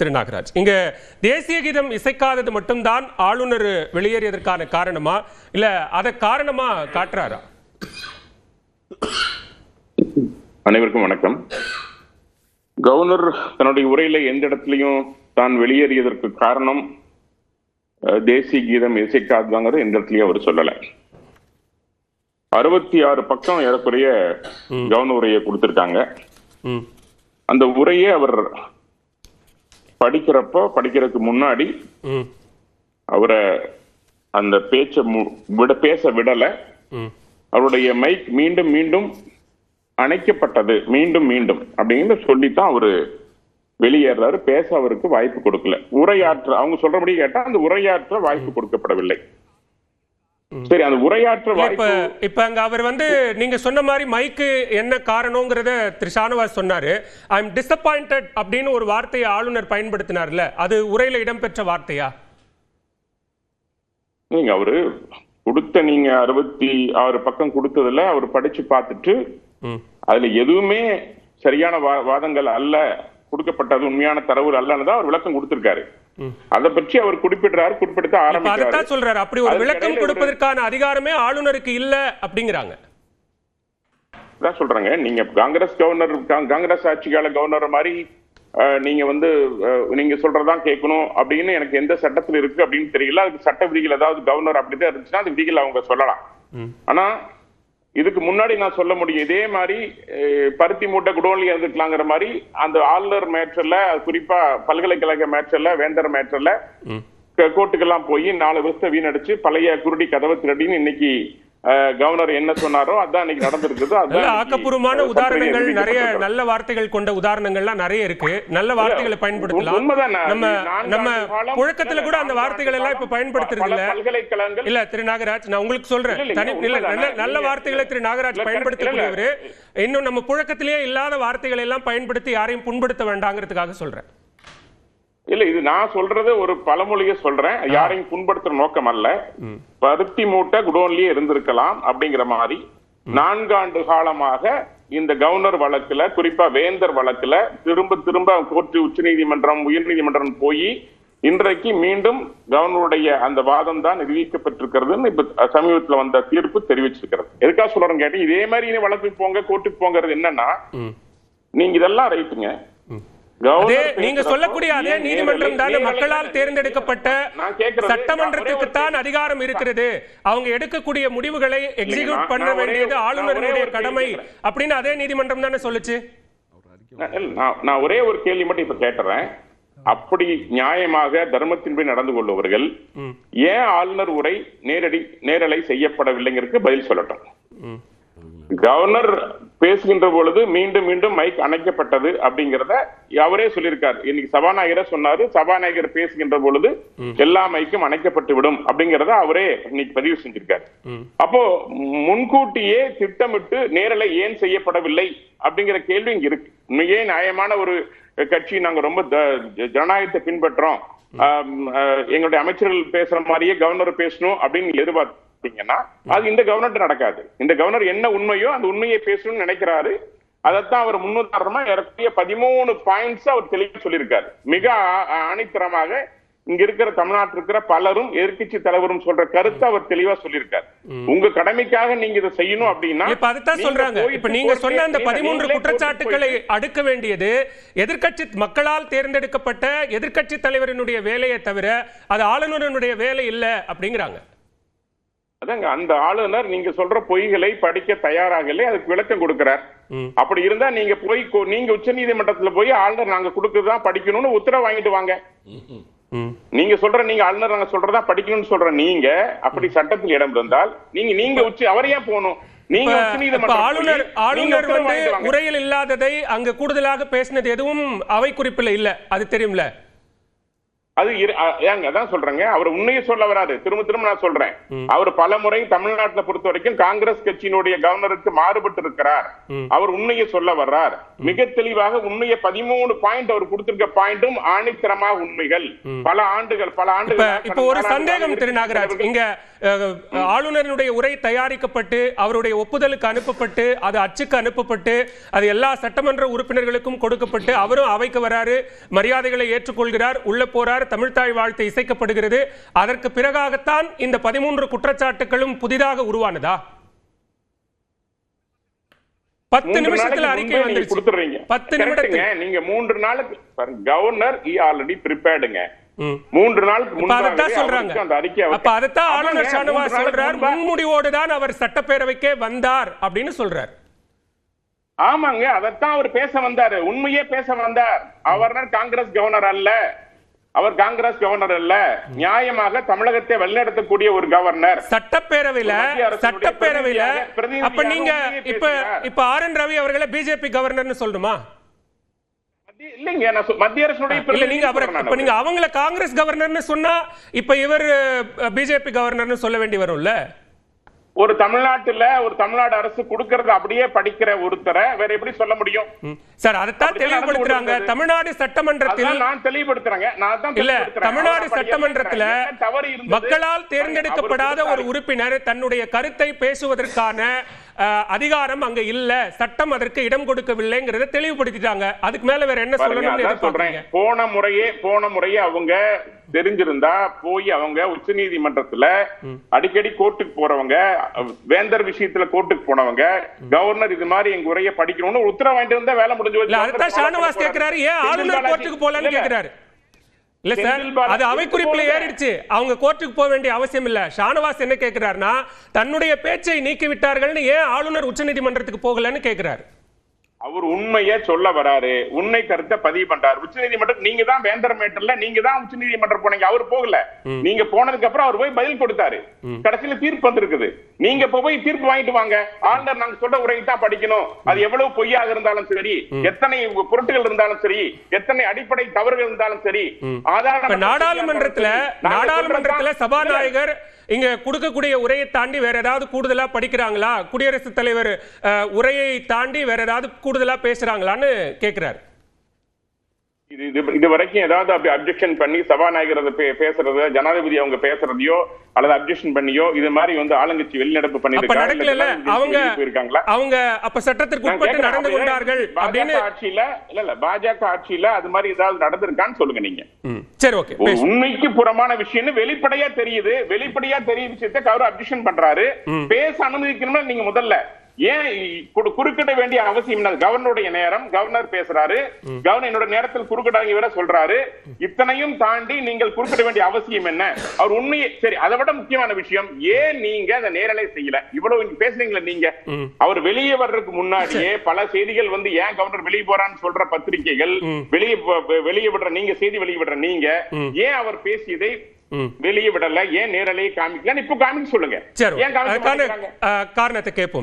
திரு நாகராஜ், இங்க தேசிய கீதம் இசைக்காதது மட்டும்தான் ஆளுநர் வெளியேறியதற்கான காரணமா, இல்ல அதை காரணமா காட்டுறாரா? அனைவருக்கும் வணக்கம். கவர்னர் தன்னுடைய உரையில எந்த இடத்துலையும் தான் வெளியேறியதற்கு காரணம் தேசிய கீதம் இசைக்காததாங்கிறது எந்த இடத்துலயும் அவர் சொல்லல. 66 பக்கம் ஏறக்குறைய கவர்னர் உரையை கொடுத்திருக்காங்க. அந்த உரையை அவர் படிக்கிறதுக்கு முன்னாடி அவரை அந்த பேச விடல. அவருடைய மைக் மீண்டும் மீண்டும் அணைக்கப்பட்டது, மீண்டும் மீண்டும் அப்படின்னு சொல்லித்தான் அவரு வெளியேறாரு. பேச அவருக்கு வாய்ப்பு கொடுக்கல. உரையாற்ற அவங்க சொல்றபடி கேட்டா அந்த உரையாற்ற வாய்ப்பு கொடுக்கப்படவில்லை. சரி, அந்த உரையாற்ற வாய்ப்பு இப்ப அங்க அவர் நீங்க சொன்ன மாதிரி மைக்கு என்ன காரணம்ங்கறத திரு ஷானவாஸ் சொன்னாரு. ஐ அம் டிசப்பாயிண்டட் அப்படின்னு ஒரு வார்த்தையை ஆளுநர் பயன்படுத்தினார்ல, அது உரையில இடம்பெற்ற வார்த்தையா? நீங்க அவரு கொடுத்த 66 பக்கம் கொடுத்ததுல அவர் படிச்சு பார்த்துட்டு அதுல எதுவுமே சரியான வாதங்கள் அல்ல, கொடுக்கப்பட்டது உண்மையான தரவு அல்லன்னு அவர் விளக்கம் கொடுத்திருக்காரு. அதை பற்றி அவர் குறிப்பிட்டு ஆரம்பிக்கிறார். சொல்றாரு அப்படி ஒரு விளக்கம் கொடுப்பதற்கான அதிகாரமே ஆளுநருக்கு இல்ல அப்படிங்கிறாங்க. சொல்றாங்க, நீங்க காங்கிரஸ் ஆட்சி கால கவர்னர் மாதிரி நீங்க நீங்க சொல்றதான் கேட்கணும் அப்படின்னு எனக்கு எந்த சட்டத்தில் இருக்கு அப்படின்னு தெரியல. அதுக்கு சட்ட விதிகள் ஏதாவது கவர்னர் அப்படிதான் இருந்துச்சுன்னா அது விதிகள் அவங்க சொல்லலாம். ஆனா இதுக்கு முன்னாடி நான் சொல்ல முடியும், இதே மாதிரி பருத்தி மூட்டை குடோன்ல இருந்துக்கலாங்கிற மாதிரி அந்த ஆளுநர் மேட்டர்ல, குறிப்பா பல்கலைக்கழக மேட்டர்ல, வேந்தர் மேட்டர்ல கோர்ட்டுக்கெல்லாம் போய் 4 வருஷத்தை வீணடிச்சு பழைய குருடி கதவை திருடின்னு இன்னைக்கு கவர்னர் என்ன சொன்னாரோ அதான் இன்னைக்கு நடந்திருக்குது. ஆக்கப்பூர்வமான உதாரணங்கள் நிறைய, நல்ல வார்த்தைகள் கொண்ட உதாரணங்கள்லாம் நிறைய இருக்கு. நல்ல வார்த்தைகளை பயன்படுத்தலாம். நம்ம புழக்கத்துல கூட அந்த வார்த்தைகள் எல்லாம் இப்ப பயன்படுத்துறது இல்ல. பல்கலைக்கழகங்கள் இல்ல திரு நாகராஜ், நான் உங்களுக்கு சொல்றேன், நல்ல வார்த்தைகளை திரு நாகராஜ் பயன்படுத்தக்கூடியவரு. இன்னும் நம்ம புழக்கத்திலேயே இல்லாத வார்த்தைகளை எல்லாம் பயன்படுத்தி யாரையும் புண்படுத்த வேண்டாங்கிறதுக்காக சொல்றேன். இல்ல, இது நான் சொல்றது ஒரு பழமொழியை சொல்றேன், யாரையும் புண்படுத்துற நோக்கம் அல்ல. பருத்தி மூட்டை குடோன்லயே இருந்திருக்கலாம் அப்படிங்கிற மாதிரி 4 ஆண்டு காலமாக இந்த கவர்னர் வழக்குல, குறிப்பா வேந்தர் வழக்குல திரும்ப கோர்ட்டு, உச்ச நீதிமன்றம், உயர் நீதிமன்றம் போய் இன்றைக்கு மீண்டும் கவர்னருடைய அந்த வாதம் தான் நிரூபிக்கப்பட்டிருக்கிறதுன்னு இப்ப சமீபத்தில் வந்த தீர்ப்பு தெரிவிச்சிருக்கிறது. எதுக்காக சொல்றேன்னு கேட்டு, இதே மாதிரி வழக்கு போங்க, கோர்ட்டுக்கு போங்கிறது என்னன்னா, நீங்க இதெல்லாம் ரைட்டுங்க, நீங்க சொல்லக்கூடிய அதே நீதிமன்றம் தான் மக்களால் தேர்ந்தெடுக்கப்பட்ட சட்டமன்றத்துக்கு தான் அதிகாரம் இருக்கிறது. அவங்க எடுக்கக்கூடிய முடிவுகளை எக்ஸிக்யூட் பண்ண வேண்டியது ஆளுநருடைய கடமை அப்படின்னு அதே நீதிமன்றம் தானே சொல்லுச்சு. நான் ஒரே ஒரு கேள்வி மட்டும் இப்ப கேட்டுறேன். அப்படி நியாயமாக தர்மத்தின்படி நடந்து கொள்பவர்கள் ஏன் ஆளுநர் உரை நேரலை செய்யப்படவில்லைங்கிறதுக்கு பதில் சொல்லட்டும். கவர்னர் பேசுகின்ற பொழுது மீண்டும் மீண்டும் மைக் அணைக்கப்பட்டது அப்படிங்கறத அவரே சொல்லியிருக்காரு. இன்னைக்கு சபாநாயகரை சொன்னாரு, சபாநாயகர் பேசுகின்ற பொழுது எல்லா மைக்கும் அணைக்கப்பட்டு விடும் அப்படிங்கறத அவரே இன்னைக்கு பதிவு செஞ்சிருக்காரு. அப்போ முன்கூட்டியே திட்டமிட்டு நேரலை ஏன் செய்யப்படவில்லை அப்படிங்கிற கேள்வி இங்க இருக்கு. உண்மையே நியாயமான ஒரு கட்சி, நாங்க ரொம்ப ஜனநாயகத்தை பின்பற்றோம், எங்களுடைய அமைச்சர்கள் பேசுற மாதிரியே கவர்னர் பேசணும் அப்படின்னு எதிர்பார்த்து அது இந்த கவர்னர் நடக்காது. இந்த கவர்னர் என்ன உண்மையோ அந்த உண்மையை பேசணும்னு நினைக்கிறாரு. அதைத்தான் அவர் முன்னுதாரணமா 13 பாயிண்ட்ஸ் அவர் தெளிவா சொல்லியிருக்காரு. மிக ஆணித்தரமாக இங்க இருக்கிற தமிழ்நாட்டில் இருக்கிற பலரும், எதிர்கட்சி தலைவரும் சொல்ற கருத்தை அவர் தெளிவா சொல்லியிருக்காரு. உங்க கடமைக்காக நீங்க இதை செய்யணும் அப்படின்னா சொல்றாங்க. இப்ப நீங்க சொன்ன அந்த 13 குற்றச்சாட்டுகளை அடுக்க வேண்டியது எதிர்கட்சி, மக்களால் தேர்ந்தெடுக்கப்பட்ட எதிர்கட்சி தலைவரினுடைய வேலையை தவிர அது ஆளுநருடைய வேலை இல்ல அப்படிங்கிறாங்க. அதாங்க, அந்த ஆளுநர் நீங்க சொல்ற பொய்களை படிக்க தயாராகல, அதுக்கு விளக்கம் கொடுக்கிறார். அப்படி இருந்தா நீங்க உச்ச நீதிமன்றத்துல போய் ஆளுநர் நாங்க கொடுக்கறதான் படிக்கணும்னு உத்தரவு வாங்கிட்டு வாங்க. நீங்க ஆளுநர் நாங்க சொல்றதா படிக்கணும்னு சொல்ற நீங்க அப்படி சட்டத்தில் இடம் இருந்தால் நீங்க அவரையா போகணும். ஆளுநர் உரையில் இல்லாததை அங்க கூடுதலாக பேசினது எதுவும் அவை குறிப்பில் இல்ல, அது தெரியும்ல. அது அதான் சொல்றேங்க, அவர் உண்மையை சொல்ல வராரு. திரும்ப திரும்ப நான் சொல்றேன், அவர் பல முறை தமிழ்நாட்டில் பொறுத்த வரைக்கும் காங்கிரஸ் கட்சியினுடைய கவர்னருக்கு மாறுபட்டு இருக்கிறார். அவர் உண்மையை சொல்ல வர்றார். மிக தெளிவாக உண்மையை 13 பாயிண்ட் அவர் கொடுத்திருக்க பாயிண்டும் ஆணித்தரமாக உண்மைகள். பல ஆண்டுகள் இப்ப ஒரு சந்தேகம் திரு நாகராஜ், இங்க ஆளுநருடைய உரை தயாரிக்கப்பட்டு அவருடைய ஒப்புதலுக்கு அனுப்பப்பட்டு அது அச்சுக்கு அனுப்பப்பட்டு அது எல்லா சட்டமன்ற உறுப்பினர்களுக்கும் கொடுக்கப்பட்டு அவரும் அவைக்கு வராரு, மரியாதைகளை ஏற்றுக்கொள்கிறார், உள்ள போறார், தமிழ்த்தாய் வாழ்த்து இசைக்கப்படுகிறது. அதற்கு பிறகாகத்தான் இந்த 13 குற்றச்சாட்டுகளும் புதிதாக உருவானதா? 10 நிமிஷத்துல அறிக்கை வந்துருச்சு. 10 நிமிடத்துக்கு நீங்க 3 நாளுக்கு கவர்னர் ஆல்ரெடி பிரிப்பேர்டுங்க. 3 நாளுக்கு முன்னாடி சொல்றாங்க. அப்ப அதத்தான் ஆளுநர் ஷானவாஸ் சொல்றார், முன்முடிவோடு தான் அவர் சட்டப்பேரவைக்கே வந்தார் அப்படின்னு சொல்றார். ஆமாங்க, அதத்தான் அவர் பேச வந்தாரு, உண்மையே பேச வந்தார். அவர் காங்கிரஸ் கவர்னர் அல்ல, அவர் காங்கிரஸ் கவர்னர் அல்ல, நியாயமாக தமிழகத்தை வழிநடத்தக்கூடிய ஒரு கவர்னர். சட்டப்பேரவையில அப்ப நீங்க இப்ப ஆர் என் ரவி அவர்களை பிஜேபி கவர்னர்னு சொல்லணுமா? இல்லைங்க, மத்திய அரசுடைய நீங்க அவங்கள காங்கிரஸ் கவர்னர்னு சொன்னா இப்ப இவர் பிஜேபி கவர்னர்னு சொல்ல வேண்டி வரும்ல. ஒரு தமிழ்நாடு அரசு கொடுக்கறத அப்படியே படிக்கிற ஒருத்தரை வேற எப்படி சொல்ல முடியும் சார்? அதத்தான் தெளிவுபடுத்துறாங்க தமிழ்நாடு சட்டமன்றத்தில். நான் தெளிவுபடுத்துறேங்க, தமிழ்நாடு சட்டமன்றத்தில் மக்களால் தேர்ந்தெடுக்கப்படாத ஒரு உறுப்பினர் தன்னுடைய கருத்தை பேசுவதற்கான அதிகாரம் அங்க இல்ல, சட்டம் அதற்கு இடம் கொடுக்கவில்லைங்கிறத தெளிவுபடுத்திட்டாங்க. அதுக்கு மேல வேற என்ன சொல்லணும்னு போன முறையே அவங்க தெரிஞ்சிருந்தா போய் அவங்க உச்ச நீதிமன்றத்துல அடிக்கடி கோர்ட்டுக்கு போறவங்க, வேந்தர் விஷயத்துல கோர்ட்டுக்கு போனவங்க, கவர்னர் இது மாதிரி எங்க உரையை படிக்கணும்னு உத்தரவு வாங்கிட்டு இருந்தா வேலை முடிஞ்சு. அதுதான் ஷானவாஸ் கேக்குறாரு, ஏன் ஆளுநர் கோர்ட்டுக்கு போலன்னு கேக்குறாரு. இல்ல சார், அது அவை குறிப்பில் ஏறிடுச்சு, அவங்க கோர்ட்டுக்கு போக வேண்டிய அவசியம் இல்ல. ஷானவாஸ் என்ன கேட்கிறார்னா, தன்னுடைய பேச்சை நீக்கி விட்டார்கள்னு ஏன் ஆளுநர் உச்ச நீதிமன்றத்துக்கு போகலன்னு கேட்கிறாரு. அவர் உண்மையை சொல்ல வராரு, உண்மை கருத்தை பதிவு பண்றாரு. உச்ச நீதிமன்றம் நீங்க தான் வேந்தர் மேட்டர்ல நீங்க தான் உச்ச நீதிமன்றம் போனீங்க, அவர் போகல. நீங்க போனதுக்கு அப்புறம் அவர் போய் பதில் கொடுத்தாரு, கடைசியில தீர்ப்பு வந்திருக்குது. நீங்க போய் தீர்ப்பு வாங்கிட்டு வாங்க, ஆளுநர் நாங்க சொல்ற உரையை தான் படிக்கணும். அது எவ்வளவு பொய்யாக இருந்தாலும் சரி, எத்தனை புரட்டுகள் இருந்தாலும் சரி, எத்தனை அடிப்படை தவறுகள் இருந்தாலும் சரி, நாடாளுமன்றத்துல சபாநாயகர் இங்க கொடுக்கக்கூடிய உரையை தாண்டி வேற ஏதாவது கூடுதலா படிக்கிறாங்களா, குடியரசுத் தலைவர் உரையை தாண்டி வேற ஏதாவது கூடுதலா பேசுறாங்களான்னு கேக்குறாரு. இது வரைக்கும் ஏதாவது அப்ஜெக்ஷன் பண்ணி சபாநாயகர் பேசுறது, ஜனாதிபதி அவங்க பேசுறதையோ அல்லது அப்ஜெக்ஷன் பண்ணியோ இது மாதிரி ஆளுங்கட்சி வெளிநடப்பு பண்ணிருக்காங்க. அவங்க அப்ப சட்டத்திற்கு உட்பட்டு நடந்து கொண்டார்கள் அப்படின்னு பாஜக ஆட்சியில அது மாதிரி ஏதாவது நடந்திருக்கான்னு சொல்லுங்க நீங்க. சரி, ஓகே. உண்மைக்கு புறமான விஷயம் வெளிப்படையா தெரியுது, விஷயத்தை அவர் அப்ஜெக்ஷன் பண்றாரு, பேச அனுமதிக்கணும்னா நீங்க முதல்ல ஏன் குறுக்கிட வேண்டிய அவசியம்? கவர்னருடைய நேரம், கவர்னர் பேசுறாரு, கவர்னர் என்னோட நேரத்தில் குறுக்கிடாங்க வேற சொல்றாரு. இத்தனையும் தாண்டி நீங்கள் குறுக்கிட வேண்டிய அவசியம் என்ன? அவர் உண்மையை சரி, அதை விட முக்கியமான விஷயம், ஏன் நீங்க அந்த நேரலை செய்யல? இவ்வளவு பேசுறீங்களா நீங்க? அவர் வெளியே வர்றதுக்கு முன்னாடியே பல செய்திகள் ஏன் கவர்னர் வெளியே போறான்னு சொல்ற பத்திரிகைகள், வெளியே விடுற நீங்க, செய்தி வெளியே விடுற நீங்க, ஏன் அவர் பேசியதை வெளியே விடல, ஏன் நேரலையை காமிக்கல? இப்ப காமிக்க சொல்லுங்க, ஏன் காரணத்தை கேட்போம்.